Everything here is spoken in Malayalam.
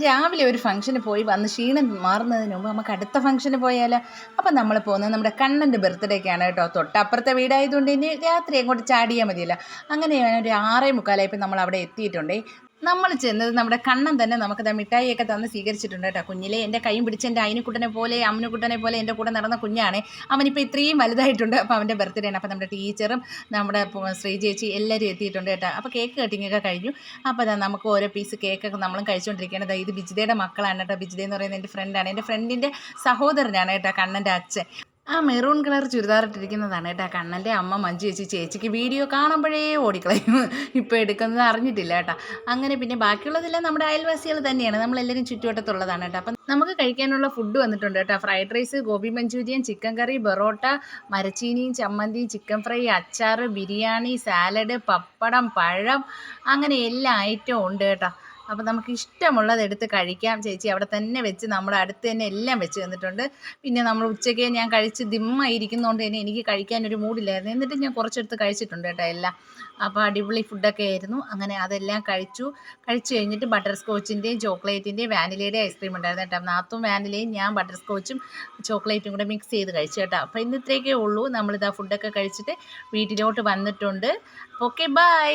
രാവിലെ ഒരു ഫംഗ്ഷന് പോയി വന്ന് ക്ഷീണം മാറുന്നതിന് മുമ്പ് നമുക്ക് അടുത്ത ഫംഗ്ഷന് പോയാലോ? അപ്പം നമ്മൾ പോകുന്നത് നമ്മുടെ കണ്ണൻ്റെ ബർത്ത്ഡേക്കാണ് കേട്ടോ. തൊട്ടപ്പുറത്തെ വീടായതുകൊണ്ട് ഇനി രാത്രി അങ്ങോട്ട് ചാടിയാൽ മതിയല്ലോ. അങ്ങനെ ഒരു 6:45 നമ്മൾ അവിടെ എത്തിയിട്ടുണ്ടേ. നമ്മൾ ചെന്നത് നമ്മുടെ കണ്ണൻ തന്നെ നമുക്ക് മിഠായിയൊക്കെ തന്ന് സ്വീകരിച്ചിട്ടുണ്ട് കേട്ടോ. കുഞ്ഞിലെ എൻ്റെ കൈയും പിടിച്ച് എൻ്റെ അയിനുക്കുട്ടനെ പോലെ അമ്മുക്കുട്ടനെ പോലെ എൻ്റെ കൂടെ നടന്ന കുഞ്ഞാണ്. അവനിപ്പോൾ ഇത്രയും വലുതായിട്ടുണ്ട്. അപ്പോൾ അവൻ്റെ ബർത്ത്ഡേ ആണ്. അപ്പോൾ നമ്മുടെ ടീച്ചറും നമ്മുടെ ശ്രീ ചേച്ചി എല്ലാവരും എത്തിയിട്ടുണ്ട് കേട്ടോ. അപ്പോൾ കേക്ക് കട്ടിങ്ങൊക്കെ കഴിഞ്ഞു. അപ്പോൾ അതാ നമുക്ക് ഓരോ പീസ് കേക്കൊക്കെ നമ്മളും കഴിച്ചുകൊണ്ടിരിക്കുകയാണ്. ഇത് ബിജിതയുടെ മക്കളാണ് കേട്ടോ. ബിജിത എന്ന് പറയുന്നത് എൻ്റെ ഫ്രണ്ടാണ്. എൻ്റെ ഫ്രണ്ടിൻ്റെ സഹോദരനാണ് കേട്ടോ കണ്ണൻ്റെ അച്ഛൻ. ആ മെറൂൺ കളർ ചുരിദാറിട്ടിരിക്കുന്നതാണ് കേട്ടോ കണ്ണൻ്റെ അമ്മ മഞ്ജു ചേച്ചി. ചേച്ചിക്ക് വീഡിയോ കാണുമ്പോഴേ ഓടിക്കളയും. ഇപ്പോൾ എടുക്കുന്നത് അറിഞ്ഞിട്ടില്ല കേട്ടോ. അങ്ങനെ പിന്നെ ബാക്കിയുള്ളതെല്ലാം നമ്മുടെ അയൽവാസികൾ തന്നെയാണ്. നമ്മളെല്ലാവരും ചുറ്റുവട്ടത്തുള്ളതാണ് കേട്ടോ. അപ്പം നമുക്ക് കഴിക്കാനുള്ള ഫുഡ് വന്നിട്ടുണ്ട് കേട്ടോ. Fried rice, gobi manchurian, chicken curry, porotta, മരച്ചീനിയും ചമ്മന്തി, ചിക്കൻ ഫ്രൈ, അച്ചാർ, ബിരിയാണി, സാലഡ്, പപ്പടം, പഴം, അങ്ങനെ എല്ലാ ഐറ്റവും ഉണ്ട് കേട്ടോ. അപ്പോൾ നമുക്ക് ഇഷ്ടമുള്ളത് എടുത്ത് കഴിക്കാം. ചേച്ചി അവിടെ തന്നെ വെച്ച് നമ്മുടെ അടുത്ത് തന്നെ എല്ലാം വെച്ച് തന്നിട്ടുണ്ട്. പിന്നെ നമ്മൾ ഉച്ചയ്ക്ക് ഞാൻ കഴിച്ച് ദിമ്മായിരിക്കുന്നതുകൊണ്ട് തന്നെ എനിക്ക് കഴിക്കാനൊരു മൂഡില്ലായിരുന്നു. എന്നിട്ട് ഞാൻ കുറച്ചെടുത്ത് കഴിച്ചിട്ടുണ്ട് കേട്ടോ എല്ലാം. അപ്പോൾ അടിപൊളി ഫുഡൊക്കെ ആയിരുന്നു. അങ്ങനെ അതെല്ലാം കഴിച്ചു കഴിഞ്ഞിട്ട് ബട്ടർ സ്കോച്ചിൻ്റെയും ചോക്ലേറ്റിൻ്റെയും വാനിലയുടെയും ഐസ്ക്രീം ഉണ്ടായിരുന്നു കേട്ടോ. നാത്തും വാനിലയും ഞാൻ ബട്ടർ സ്കോച്ചും ചോക്ലേറ്റും കൂടെ മിക്സ് ചെയ്ത് കഴിച്ചു കേട്ടോ. അപ്പോൾ ഇന്നത്രയൊക്കെ ഉള്ളൂ. നമ്മളിതാ ഫുഡൊക്കെ കഴിച്ചിട്ട് വീട്ടിലോട്ട് വന്നിട്ടുണ്ട്. Okay, by.